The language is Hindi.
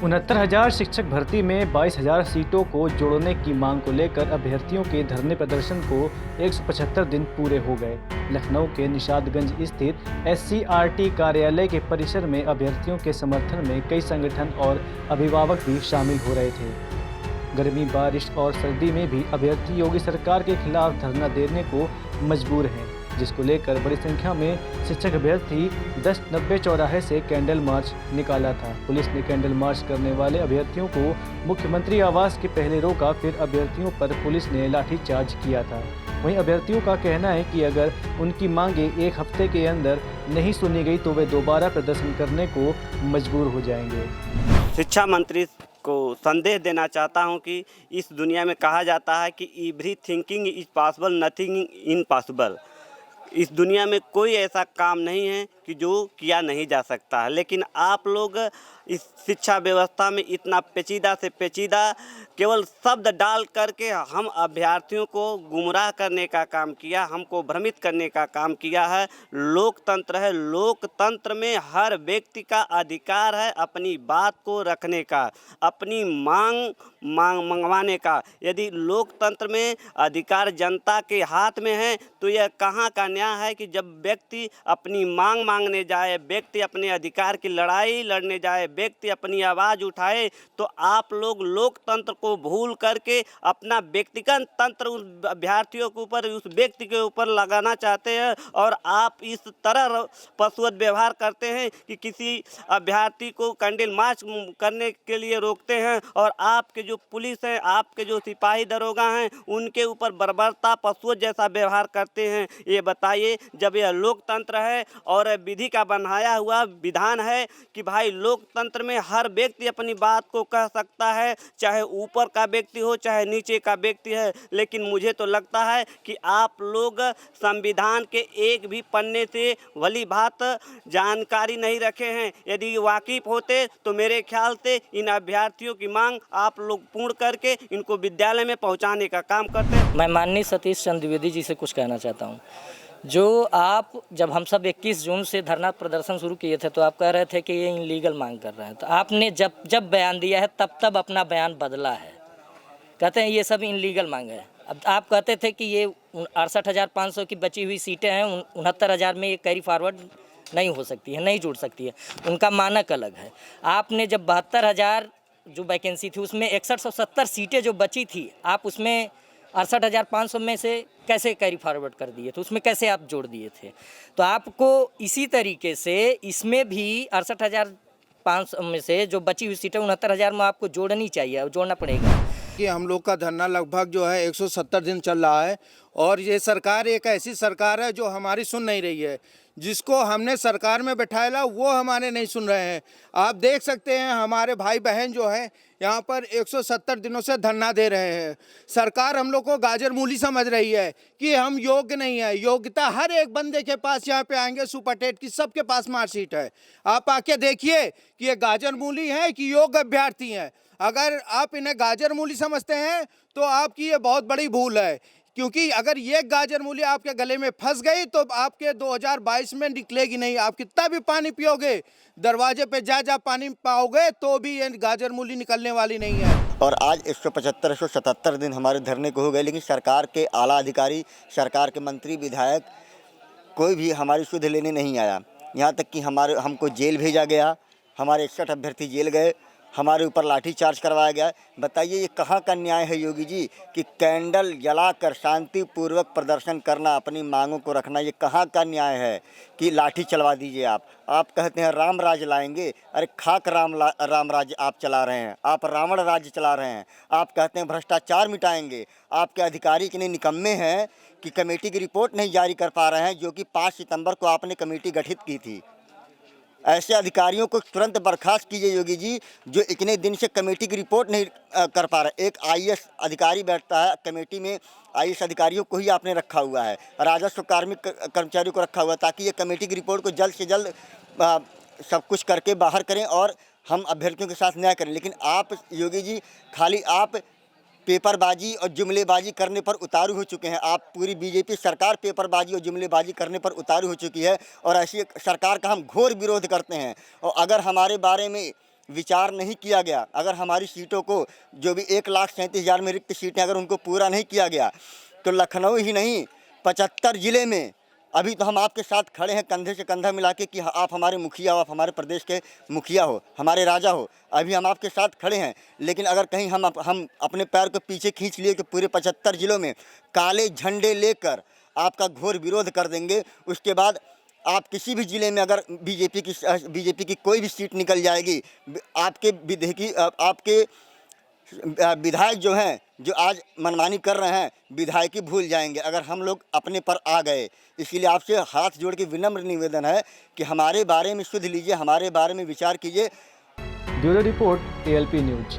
69,000 शिक्षक भर्ती में 22,000 सीटों को जोड़ने की मांग को लेकर अभ्यर्थियों के धरने प्रदर्शन को 175 दिन पूरे हो गए। लखनऊ के निशादगंज स्थित SCRT कार्यालय के परिसर में अभ्यर्थियों के समर्थन में कई संगठन और अभिभावक भी शामिल हो रहे थे। गर्मी, बारिश और सर्दी में भी अभ्यर्थी योगी सरकार के खिलाफ धरना देने को मजबूर हैं, जिसको लेकर बड़ी संख्या में शिक्षक अभ्यर्थी 10-90 चौराहे से कैंडल मार्च निकाला था। पुलिस ने कैंडल मार्च करने वाले अभ्यर्थियों को मुख्यमंत्री आवास के पहले रोका, फिर अभ्यर्थियों पर पुलिस ने लाठीचार्ज किया था। वहीं अभ्यर्थियों का कहना है कि अगर उनकी मांगे एक हफ्ते के अंदर नहीं सुनी गई तो वे दोबारा प्रदर्शन करने को मजबूर हो जाएंगे। शिक्षा मंत्री को संदेश देना चाहता हूं कि इस दुनिया में कहा जाता है कि every thinking is possible, nothing impossible. इस दुनिया में कोई ऐसा काम नहीं है कि जो किया नहीं जा सकता है, लेकिन आप लोग इस शिक्षा व्यवस्था में इतना पेचीदा से पेचीदा केवल शब्द डाल करके हम अभ्यर्थियों को गुमराह करने का काम किया, हमको भ्रमित करने का काम किया है। लोकतंत्र है, लोकतंत्र में हर व्यक्ति का अधिकार है अपनी बात को रखने का, अपनी मांग मंगवाने का। यदि लोकतंत्र में अधिकार जनता के हाथ में है तो यह कहाँ का न्याय है कि जब व्यक्ति अपनी मांग मांगने जाए, व्यक्ति अपने अधिकार की लड़ाई लड़ने जाए, व्यक्ति अपनी आवाज़ उठाए, तो आप लोग लोकतंत्र को भूल करके अपना व्यक्तिगत तंत्र उस अभ्यर्थियों के ऊपर, उस व्यक्ति के ऊपर लगाना चाहते हैं। और आप इस तरह पशुवत व्यवहार करते हैं कि किसी अभ्यर्थी को कैंडल मार्च करने के लिए रोकते हैं और आपके जो पुलिस हैं, आपके जो सिपाही दरोगा हैं, उनके ऊपर बर्बरता पशुवत जैसा व्यवहार करते हैं। ये बताइए, जब यह लोकतंत्र है और विधि का बनाया हुआ विधान है कि भाई लोकतंत्र में हर व्यक्ति अपनी बात को कह सकता है, चाहे ऊपर का व्यक्ति हो चाहे नीचे का व्यक्ति है, लेकिन मुझे तो लगता है कि आप लोग संविधान के एक भी पन्ने से भली बात जानकारी नहीं रखे हैं। यदि वाकिफ होते तो मेरे ख्याल से इन अभ्यर्थियों की मांग आप लोग पूर्ण करके इनको विद्यालय में पहुंचाने का काम करते। मैं माननीय सतीश चंद्र द्विवेदी जी से कुछ कहना चाहता हूं। जब हम सब 21 जून से धरना प्रदर्शन शुरू किए थे तो आप कह रहे थे कि ये इनलीगल मांग कर रहे हैं, तो आपने जब बयान दिया है तब अपना बयान बदला है, कहते हैं ये सब इनलीगल मांग है। अब आप कहते थे कि ये 68,500 की बची हुई सीटें हैं, 69,000 में ये कैरी फॉरवर्ड नहीं हो सकती है, नहीं जुड़ सकती है, उनका मानक अलग है। आपने जब 72,000 जो वैकेंसी थी उसमें 6170 सीटें जो बची थी, आप उसमें 68,500 में से कैसे कैरी फॉरवर्ड कर दिए थे, उसमें कैसे आप जोड़ दिए थे? तो आपको इसी तरीके से इसमें भी 68,500 में से जो बची हुई सीटें 69,000 में आपको जोड़नी चाहिए, जोड़ना पड़ेगा। कि हम लोग का धरना लगभग जो है 170 दिन चल रहा है और ये सरकार एक ऐसी सरकार है जो हमारी सुन नहीं रही है। जिसको हमने सरकार में बैठाया वो हमारे नहीं सुन रहे हैं। आप देख सकते हैं हमारे भाई बहन जो हैं यहाँ पर 170 दिनों से धरना दे रहे हैं। सरकार हम लोग को गाजर मूली समझ रही है कि हम योग्य नहीं है। योग्यता हर एक बंदे के पास यहाँ पे आएंगे, सुपरटेट की सबके पास मार्कशीट है। आप आके देखिए कि ये गाजर मूली हैं कि योग्य अभ्यर्थी हैं। अगर आप इन्हें गाजर मूली समझते हैं तो आपकी ये बहुत बड़ी भूल है, क्योंकि अगर ये गाजर मूली आपके गले में फंस गई तो आपके 2022 में निकलेगी नहीं। आप कितना भी पानी पियोगे, दरवाजे पे जा पानी पाओगे तो भी ये गाजर मूली निकलने वाली नहीं है। और आज 175-177 दिन हमारे धरने को हो गए, लेकिन सरकार के आला अधिकारी, सरकार के मंत्री, विधायक कोई भी हमारी सुध लेने नहीं आया। यहाँ तक कि हमको जेल भेजा गया, हमारे 61 अभ्यर्थी जेल गए, हमारे ऊपर लाठीचार्ज करवाया गया। बताइए ये कहाँ का न्याय है योगी जी कि कैंडल जलाकर शांतिपूर्वक प्रदर्शन करना, अपनी मांगों को रखना, ये कहाँ का न्याय है कि लाठी चलवा दीजिए। आप कहते हैं राम राज लाएंगे, अरे खाक राम राज्य आप चला रहे हैं, आप रावण राज्य चला रहे हैं। आप कहते हैं भ्रष्टाचार मिटाएंगे, आपके अधिकारी इतने निकम्मे हैं कि कमेटी की रिपोर्ट नहीं जारी कर पा रहे हैं, जो कि 5 सितंबर को आपने कमेटी गठित की थी। ऐसे अधिकारियों को तुरंत बर्खास्त कीजिए योगी जी, जो इतने दिन से कमेटी की रिपोर्ट नहीं कर पा रहे। एक IAS अधिकारी बैठता है कमेटी में, IAS अधिकारियों को ही आपने रखा हुआ है, राजस्व कार्मिक कर्मचारियों को रखा हुआ है, ताकि ये कमेटी की रिपोर्ट को जल्द से जल्द सब कुछ करके बाहर करें और हम अभ्यर्थियों के साथ न्याय करें। लेकिन आप योगी जी खाली आप पेपरबाजी और जुमलेबाजी करने पर उतारू हो चुके हैं। आप पूरी बीजेपी सरकार पेपरबाजी और जुमलेबाजी करने पर उतारू हो चुकी है और ऐसी सरकार का हम घोर विरोध करते हैं। और अगर हमारे बारे में विचार नहीं किया गया, अगर हमारी सीटों को जो भी 1,37,000 में रिक्त सीटें अगर उनको पूरा नहीं किया गया तो लखनऊ ही नहीं 75 ज़िले में अभी तो हम आपके साथ खड़े हैं कंधे से कंधा मिला के कि आप हमारे मुखिया हो, आप हमारे प्रदेश के मुखिया हो, हमारे राजा हो, अभी हम आपके साथ खड़े हैं। लेकिन अगर कहीं हम अपने पैर को पीछे खींच लिए कि पूरे 75 ज़िलों में काले झंडे लेकर आपका घोर विरोध कर देंगे, उसके बाद आप किसी भी ज़िले में अगर बीजेपी की कोई भी सीट निकल जाएगी, आपके विधायक जो हैं जो आज मनमानी कर रहे हैं विधायक ही भूल जाएंगे अगर हम लोग अपने पर आ गए। इसलिए आपसे हाथ जोड़ के विनम्र निवेदन है कि हमारे बारे में सुध लीजिए, हमारे बारे में विचार कीजिए। Bureau report ALP news.